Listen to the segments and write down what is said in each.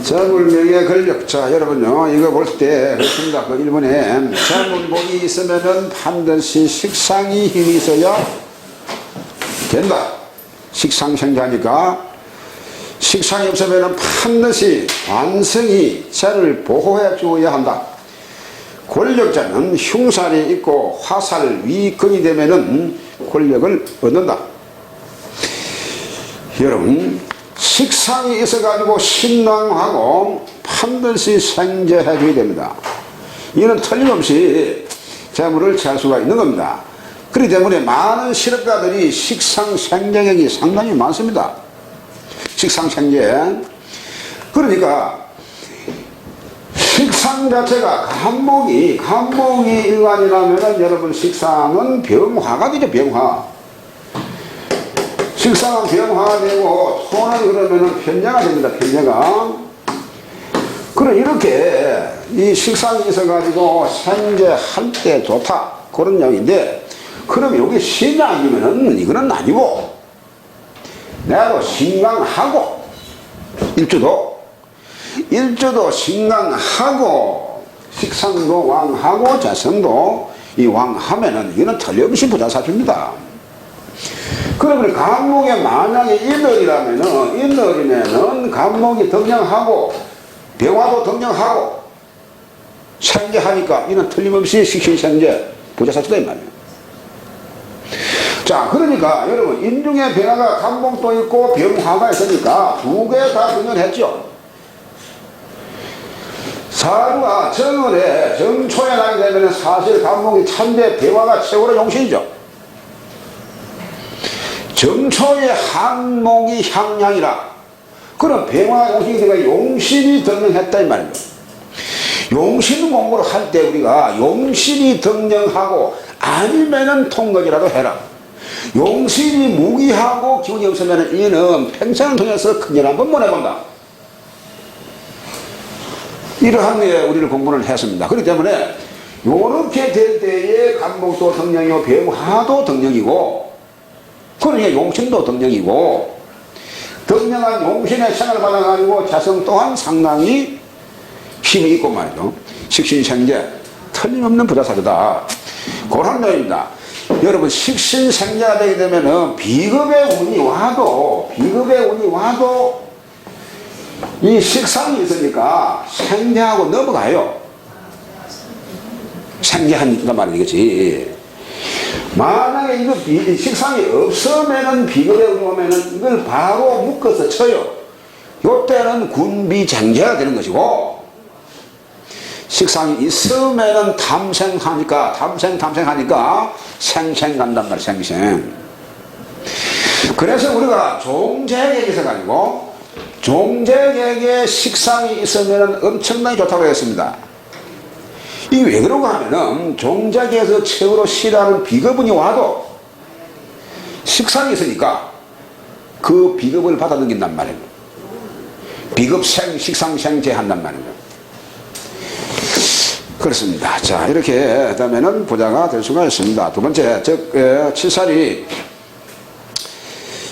재물명예 권력. 자, 여러분요, 이거 볼 때, 그렇습니다. 그 일본에 재물복이 있으면은 반드시 식상이 힘이 있어야 된다. 식상생자니까, 식상이 없으면은 반드시 관성이 재를 보호해 주어야 한다. 권력자는 흉살이 있고 화살 위근이 되면은 권력을 얻는다. 여러분, 식상이 있어가지고 신랑하고 반드시 생재해 줘야 됩니다. 이는 틀림없이 재물을 취할 수가 있는 겁니다. 그렇기 때문에 많은 실업가들이 식상생재력이 상당히 많습니다. 식상생재. 그러니까 식상 자체가 간목이 일간이라면 여러분 식상은 병화가 되죠. 병화. 식상은 병화가 되고 토는 그러면은 편재가 됩니다. 편재가. 그럼 이렇게 이 식상이 있어가지고 생재할 때 좋다. 그런 이야기인데, 그럼 여기 신약이면은 이거는 아니고, 내가 신강하고, 일주도 신강하고, 식상도 왕하고, 재성도 이 왕하면은 이거는 틀림없이 부자사주입니다. 그러면 간목에 만약에 인월이면은 간목이 덕령하고 병화도 덕령하고 생재하니까 이는 틀림없이 식신생재 부자사주다 이 말이에요. 자, 그러니까 여러분 인중에 병화가 간목도 있고 병화가 있으니까 두 개 다 덕령했죠. 사주가 정월에 정초에 나게 되면 사실 간목이 찬재 병화가 최고로 용신이죠. 정초의 한목이 향량이라. 그럼 병화 용신이 되가 용신이 덕령했다 이 말입니다. 용신 공부를 할 때 우리가 용신이 덕령하고 아니면은 통거지라도 해라. 용신이 무기하고 기운이 없으면 이는 평생을 통해서 큰일 한번 못 해본다. 이러한 게 우리를 공부를 했습니다. 그렇기 때문에 요렇게 될 때에 간목도 덕령이고 병화도 덕령이고, 그러니까 용신도 덕령이고, 덕령한 용신의 생을 받아가지고 자성 또한 상당히 힘이 있고 말이죠. 식신생재 틀림없는 부자사주다. 그런 놈입니다. 여러분 식신생재가 되게 되면은 비급의 운이 와도 이 식상이 있으니까 생재하고 넘어가요. 생재한단 말이겠지. 만약에 이거 식상이 없으면은 비급에 오면은 이걸 바로 묶어서 쳐요. 요때는 군비쟁재가 되는 것이고, 식상이 있으면은 탐생하니까 생생 간단 말이야. 생생. 그래서 우리가 종재객에서 가지고 종재객에 식상이 있으면은 엄청나게 좋다고 했습니다. 이게 왜 그런가 하면은 종자계에서 최고로 싫어하는 비급운이 와도 식상이 있으니까 그 비급을 받아 넘긴단 말이에요. 비급생, 식상생재 한단 말이에요. 그렇습니다. 자, 이렇게 하면은 부자가 될 수가 있습니다. 두 번째, 칠살이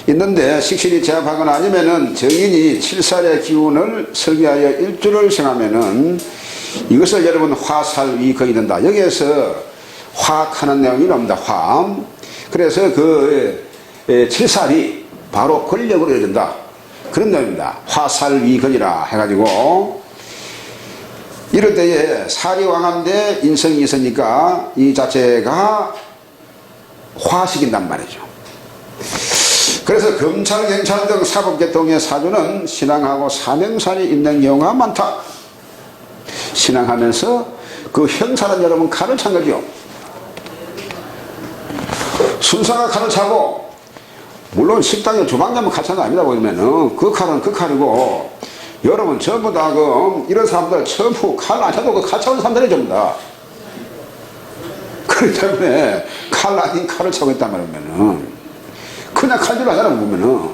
있는데 식신이 제압하거나 아니면은 정인이 칠살의 기운을 설계하여 일주를 생하면은 이것을 여러분 화살위 거의 된다. 여기에서 화학하는 내용이 나옵니다. 화. 그래서 그 칠살이 바로 권력으로 이어진다. 그런 내용입니다. 화살위 거이라 해가지고, 이럴 때에 살이 왕한데 인성이 있으니까 이 자체가 화식인단 말이죠. 그래서 검찰, 경찰 등 사법계통의 사주는 신앙하고 사명살이 있는 경우가 많다. 신앙하면서 그 형사는 여러분 칼을 찬 거죠. 순사가 칼을 차고, 물론 식당에 주방장은 칼 찬 거 아닙니다. 보면은 그 칼은 그 칼이고, 여러분 전부 다 이런 사람들 전부 칼 안 차도 그 칼 차는 사람들이 전부 다. 그렇기 때문에 칼 아닌 칼을 차고 있단 말이면은 그냥 칼질을 하잖아 보면은.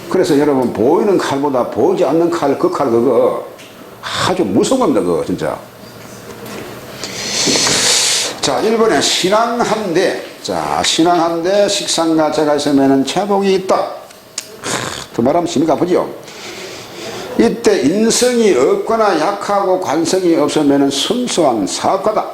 그래서 여러분 보이는 칼보다 보이지 않는 칼, 그 칼 그거 아주 무서운 겁니다. 그거 진짜. 자, 1번에 신앙한대. 자, 신앙한대 식상가체가 있으면은 체복이 있다. 그 말하면 심이 아프죠. 이때 인성이 없거나 약하고 관성이 없으면 순수한 사업가다.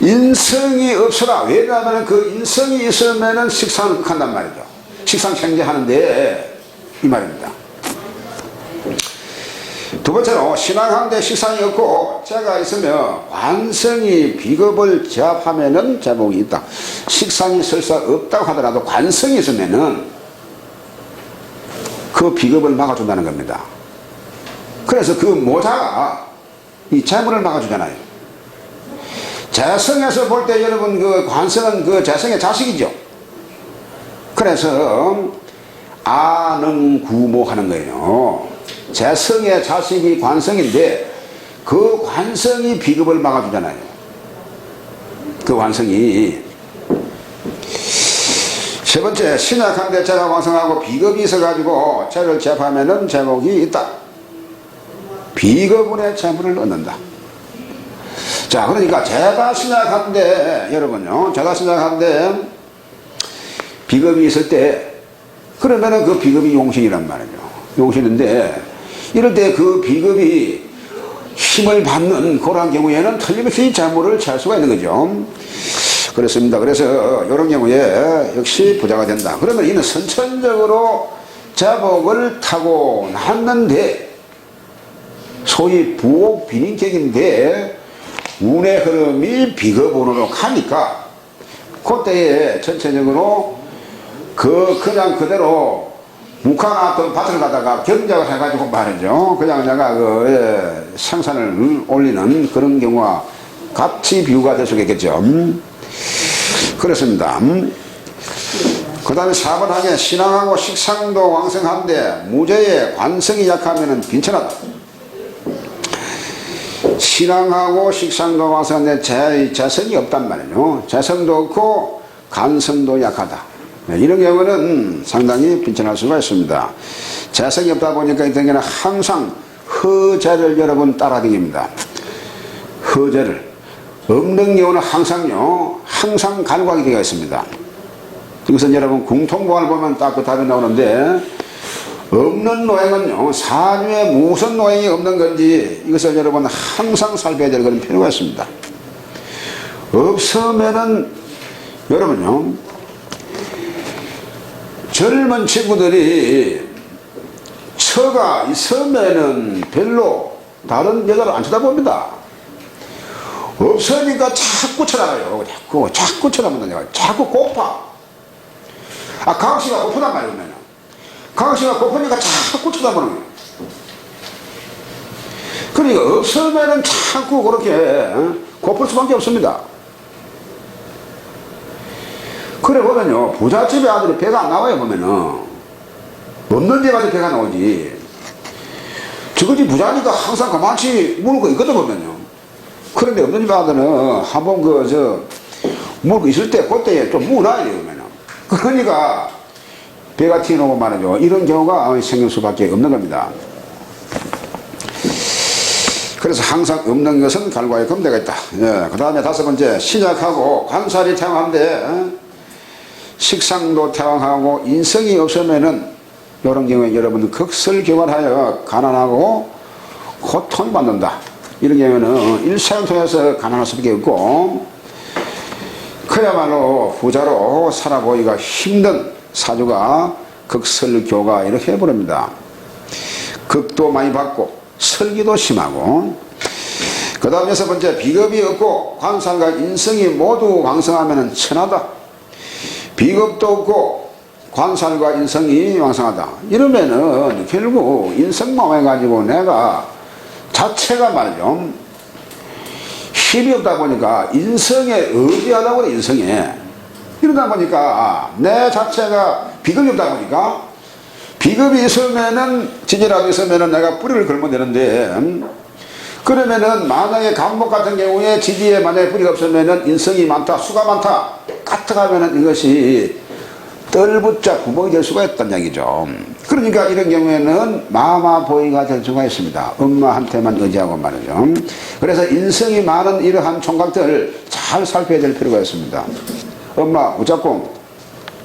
인성이 없어라. 왜냐하면 그 인성이 있으면 식상을 극한단 말이죠. 식상 생제하는데 이 말입니다. 두 번째로 신앙하는데 식상이 없고 재가 있으면 관성이 비겁을 제압하면은 제목이 있다. 식상이 설사 없다고 하더라도 관성이 있으면은 그 비겁을 막아준다는 겁니다. 그래서 그 모자가 이 재물을 막아주잖아요. 재성에서 볼 때 여러분 그 관성은 그 재성의 자식이죠. 그래서 아능구모하는 거예요. 재성의 자식이 관성인데 그 관성이 비겁을 막아주잖아요. 그 관성이. 세 번째, 신약한데 재가 왕성하고 비겁이 있어가지고 재를 제압하면은 제목이 있다. 비겁운의 재물을 얻는다. 자, 그러니까 재가 신약한데 여러분요, 재가 신약한데 비겁이 있을 때 그러면은 그 비겁이 용신이란 말이죠. 용신인데 이럴 때 그 비겁이 힘을 받는 그러한 경우에는 틀림없이 재물을 취할 수가 있는 거죠. 그렇습니다. 그래서 이런 경우에 역시 부자가 된다. 그러면 이는 선천적으로 재복을 타고 났는데 소위 부옥 비인격인데 운의 흐름이 비겁운으로 가니까 그때에 전체적으로 그냥 그대로 묵혀놨던 밭을 가다가 경작을 해가지고 말이죠. 그냥 내가 생산을 올리는 그런 경우와 같이 비유가 될 수 있겠죠. 그렇습니다. 그 다음에 4번 하게 신앙하고 식상도 왕성한데 무죄의 관성이 약하면 빈천하다. 신앙하고 식상도 왕성한데 재성이 없단 말이죠. 재성도 없고 관성도 약하다. 이런 경우는 상당히 빈천할 수가 있습니다. 재성이 없다 보니까 이 경우는 항상 허재를 여러분 따라다닙니다. 허재를. 없는 경우는 항상 간과하게 되어 있습니다. 이것은 여러분 궁통공을 보면 딱 그 답이 나오는데 없는 노행은요, 사주에 무슨 노행이 없는 건지 이것을 여러분 항상 살펴야 될 그런 필요가 있습니다. 없으면은 여러분요, 젊은 친구들이 처가 있으면은 별로 다른 여자를 안 쳐다봅니다. 없으니까 자꾸 쳐다봐요. 자꾸 쳐다본다니까. 자꾸 고파. 강씨가 고프단 말이에요. 강씨가 고프니까 자꾸 쳐다보는 거예요. 그러니까 없으면은 자꾸 그렇게 고플 수밖에 없습니다. 그래 보면요, 부잣집의 아들이 배가 안 나와요. 보면은 없는 집 아들이 배가 나오지. 저거지 부자니까 항상 가만히 무는 거 있거든. 보면요. 그런데 없는 집 아들은 한번 물고 있을 때 그때에 좀 무나야 돼요. 보면은. 그러니까 배가 튀어나오고 말이죠. 이런 경우가 생길 수밖에 없는 겁니다. 그래서 항상 없는 것은 갈과의 검대가 있다. 예, 그 다음에 5번째, 신약하고 관살이 태왕한데 식상도 태왕하고 인성이 없으면은 이런 경우에 여러분 극설교활하여 가난하고 고통을 받는다. 이런 경우에는 일생을 통해서 가난할 수밖에 없고 그야말로 부자로 살아보기가 힘든 사주가 극설교가 이렇게 해버립니다. 극도 많이 받고 설기도 심하고. 그 다음 6번째, 비겁이 없고 관상과 인성이 모두 왕성하면 천하다. 비겁도 없고 관살과 인성이 왕성하다. 이러면은 결국 인성만 해가지고 내가 자체가 말이죠, 힘이 없다 보니까 인성에 의지하다 보니 인성에 이러다 보니까 내 자체가 비겁이 없다 보니까 비겁이 있으면은 지지라도 있으면은 내가 뿌리를 걸면 되는데 그러면은 만약에 강목 같은 경우에 지지에 만약에 뿌리가 없으면은 인성이 많다, 수가 많다, 까뜩하면은 이것이 뜰붙자 구멍이 될 수가 있다는 얘기죠. 그러니까 이런 경우에는 마마보이가 될 수가 있습니다. 엄마한테만 의지하고 말이죠. 그래서 인성이 많은 이러한 총각들을 잘 살펴야 될 필요가 있습니다. 엄마 무조건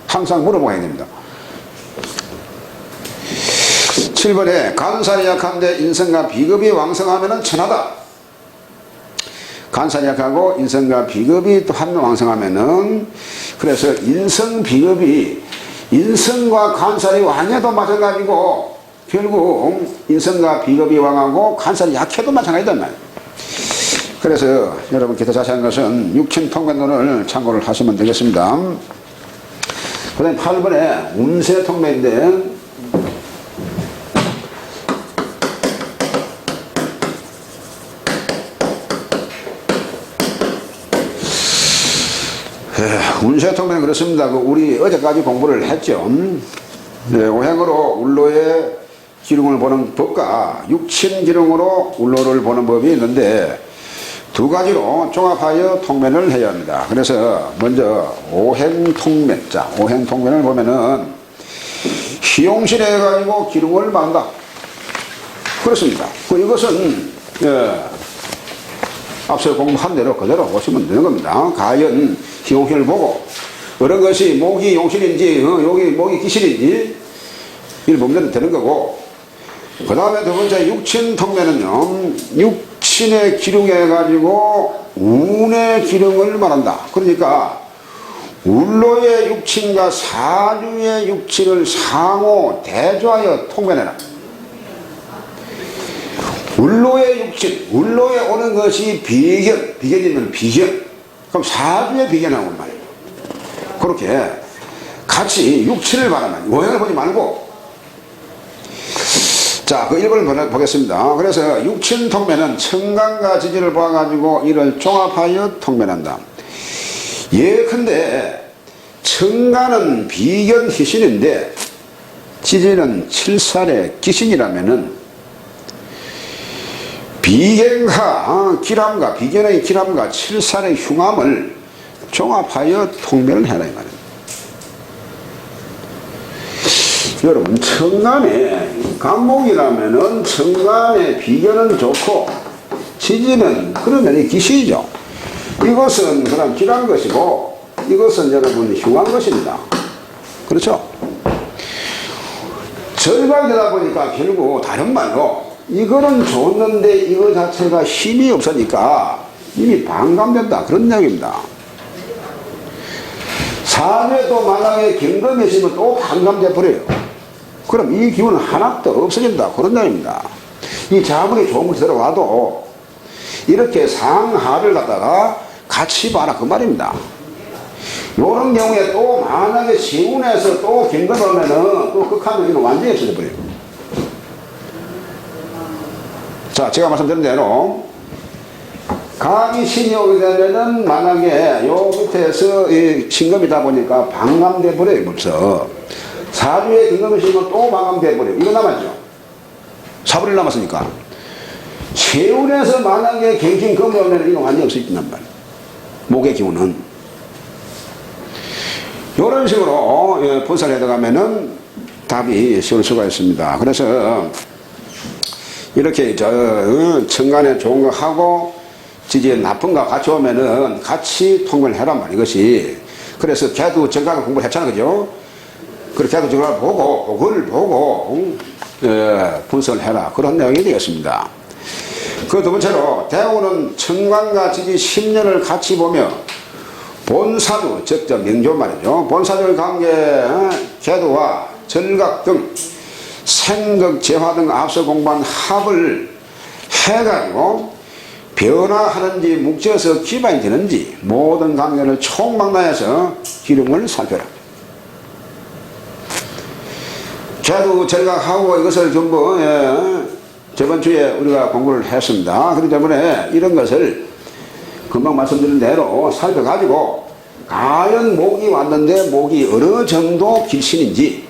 항상 물어봐야 됩니다. 7번에 간살이 약한데 인성과 비겁이 왕성하면 천하다. 간살이 약하고 인성과 비겁이 또 한 명 왕성하면은, 그래서 인성 비겁이 인성과 간살이 왕해도 마찬가지고 결국 인성과 비겁이 왕하고 간살이 약해도 마찬가지단 말이에요. 그래서 여러분께 더 자세한 것은 육친통변론을 참고를 하시면 되겠습니다. 그 다음에 8번에 운세통변인데, 운세통변은 그렇습니다. 우리 어제까지 공부를 했죠. 오행으로 울로의 기둥을 보는 법과 육친기둥으로 울로를 보는 법이 있는데, 두 가지로 종합하여 통변을 해야 합니다. 그래서 먼저 오행통변. 자, 오행통변을 보면은 희용실에 해가지고 기둥을 만다. 그렇습니다. 이것은 앞서 공부한 대로 그대로 보시면 되는 겁니다. 가연 희용실을 보고 어느 것이 목이 용실인지 여기 목이 기실인지 이를 보면 되는 거고, 그 다음에 두 번째 육친통변은요, 육친의 기둥에 가지고 운의 기둥을 말한다. 그러니까 울로의 육친과 사주의 육친을 상호 대조하여 통변해라. 울로의 육친, 울로에 오는 것이 비견이면 비견. 그럼 사주의 비견하고 말이에요. 그렇게 같이 육친을 바라면 오행을 보지 말고, 자, 그 1번을 보겠습니다. 그래서 육친 통변은 청간과 지지를 보아가지고 이를 종합하여 통변한다. 예컨대 청간은 비견 희신인데 지지는 7살의 기신이라면은 비견과 기람과 비견의 기람과 7살의 흉암을 종합하여 통변을 해라 이 말입니다. 여러분, 청간에 간목이라면은 청간에 비견은 좋고 지지는 그러면 이 기시죠. 이것은 그럼 길한 것이고 이것은 여러분 흉한 것입니다. 그렇죠? 절박이 되다 보니까 결국 다른 말로 이거는 좋는데 이거 자체가 힘이 없으니까 이미 반감된다, 그런 이야기입니다. 사회도 만약에 경금이 있으면 또 반감돼 버려요. 그럼 이 기운은 하나도 없어진다, 그런 이야기입니다. 이 자문이 좋은 것이 들어와도 이렇게 상하를 갖다가 같이 봐라, 그 말입니다. 요런 경우에 또 만약에 시운에서 또 경금이 오면은 또 극하면 이건 완전히 없어져 버려요. 자, 제가 말씀드린 대로 감이 신이 오게 되면은 만약에 요 밑에서 이 신금이다 보니까 반감돼 버려요, 벌써. 사주에 경금이 신이면 또 반감돼 버려요. 이거 남았죠? 4분의 1 남았으니까. 세운에서 만약에 갱신금이 오면 이거 완전히 없어진단 말이에요. 목의 기운은. 요런 식으로 분석을 해나가면은 답이 쉬울 수가 있습니다. 그래서 이렇게 천간에 좋은 거 하고 지지에 나쁜 거 같이 오면은 같이 통근을 해란 말이야, 이것이. 그래서 걔도 정강을 공부를 했잖아, 그죠? 그렇게 걔도 정강을 보고, 그걸 보고, 분석을 해라. 그런 내용이 되겠습니다. 그 두 번째로, 대우는 천간과 지지 10년을 같이 보며, 본사주, 즉, 명조 말이죠. 본사주의 관계, 계도와 절각 등, 생극, 재화 등 앞서 공부한 합을 해가지고, 변화하는지 묵혀서 기반이 되는지 모든 관계를 총망라해서 기름을 살펴라. 계도 절각하고 이것을 전부 저번 주에 우리가 공부를 했습니다. 그렇기 때문에 이런 것을 금방 말씀드린 대로 살펴가지고 과연 목이 왔는데 목이 어느 정도 기신인지,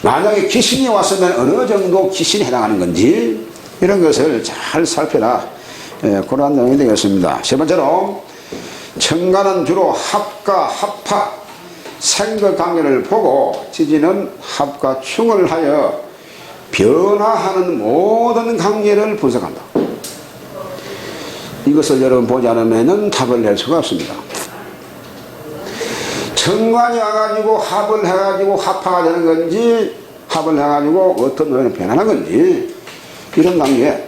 만약에 기신이 왔으면 어느 정도 기신에 해당하는 건지 이런 것을 잘 살펴라. 그러한 내용이 되겠습니다. 세 번째로, 천간은 주로 합과 합파, 생극 관계를 보고 지지는 합과 충을 하여 변화하는 모든 관계를 분석한다. 이것을 여러분 보지 않으면 답을 낼 수가 없습니다. 천간이 와가지고 합을 해가지고 합파가 되는 건지 합을 해가지고 어떤 노래는 변하는 건지 이런 관계.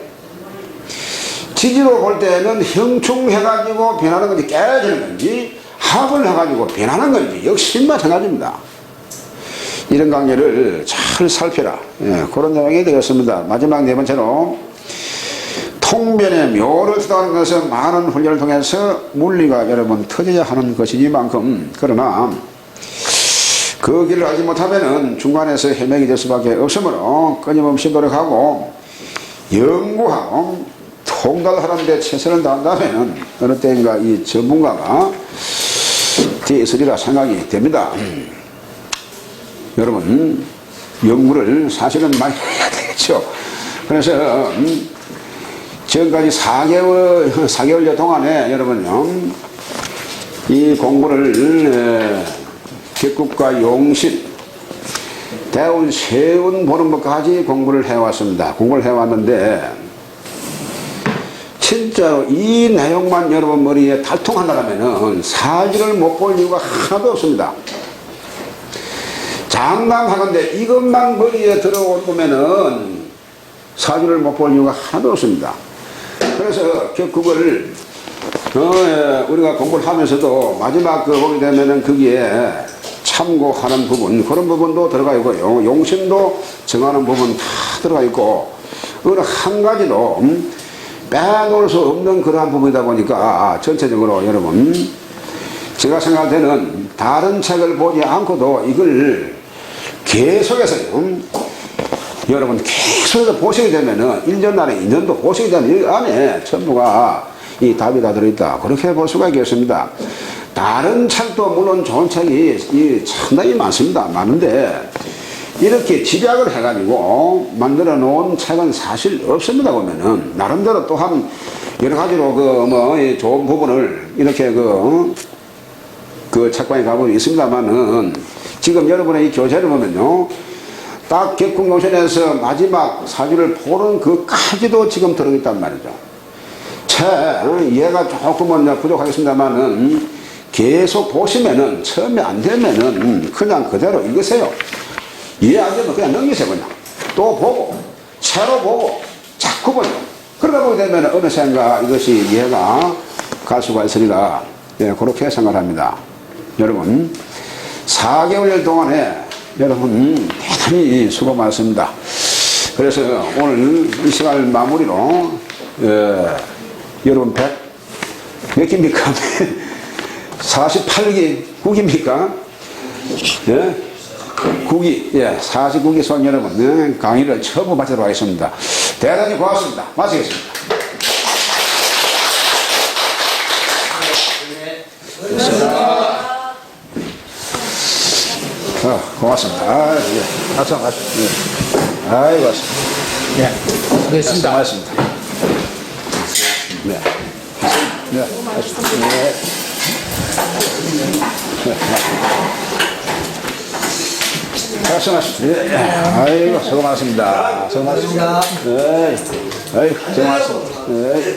지지로 볼 때는 형충해가지고 변하는 건지 깨지는 건지 합을 해가지고 변하는 건지 역시 마찬가지입니다. 이런 관계를 잘 살펴라. 예, 그런 내용이 되었습니다. 마지막 네 번째로 통변의 묘를 뜻하는 것은 많은 훈련을 통해서 물리가 여러분 터져야 하는 것이니만큼 그러나 그 길을 알지 못하면 중간에서 헤매게 될 수밖에 없으므로 끊임없이 노력하고 연구하고 통달하는 데 최선을 다한다면 어느 때인가 이 전문가가 되어 있으리라 생각이 됩니다. 여러분 연구를 사실은 많이 해야 되겠죠. 그래서 지금까지 4개월여 동안에 여러분요 이 공부를 격국과 용신 대운 세운 보는 것까지 공부를 해왔습니다. 공부를 해왔는데 진짜로 이 내용만 여러분 머리에 달통한다면 사지를 못 볼 이유가 하나도 없습니다. 장담하건대 이것만 머리에 들어오면은 사주를 못 볼 이유가 하나도 없습니다. 그래서 격국을 우리가 공부를 하면서도 마지막 보게 되면은 거기에 참고하는 부분 그런 부분도 들어가 있고요. 용신도 정하는 부분 다 들어가 있고 어느 한 가지도 빼놓을 수 없는 그러한 부분이다 보니까 전체적으로 여러분 제가 생각할 때는 다른 책을 보지 않고도 이걸 계속해서요 여러분 계속해서 보시게 되면은 1년 안에 2년도 보시게 되면 이 안에 전부가 이 답이 다 들어있다 그렇게 볼 수가 있겠습니다. 다른 책도 물론 좋은 책이 상당히 많습니다. 많은데 이렇게 집약을 해가지고 만들어 놓은 책은 사실 없습니다. 보면은 나름대로 또한 여러 가지로 좋은 부분을 이렇게 그 책방에 가보면 있습니다만은 지금 여러분의 이 교재를 보면요 딱 격국용신에서 마지막 사주를 보는 그까지도 지금 들어있단 말이죠. 이해가 조금은 부족하겠습니다만은 계속 보시면은 처음에 안 되면은 그냥 그대로 읽으세요. 이해 안 되면 그냥 넘기세요. 그냥 또 보고 새로 보고 자꾸 보죠. 그러다 보게 되면 어느샌가 이것이 이해가 갈 수가 있으리라 그렇게 생각합니다. 여러분 4개월 동안에 여러분 대단히 수고 많습니다. 그래서 오늘 이 시간을 마무리로 여러분 100 몇 기입니까? 48기 9기입니까? 예? 9기 49기 손 여러분 강의를 처음 마치도록 하겠습니다. 대단히 고맙습니다. 마치겠습니다. 고맙습니다. 박수 한번 가시죠. 아이, 고맙습니다. 수고했습니다. 고맙습니다. 네. 네. 네. 박수 하십시오. 네. 아이고, 수고 많습니다. 수고 많습니다. 네. 아이고, 수고 많습니다. 네.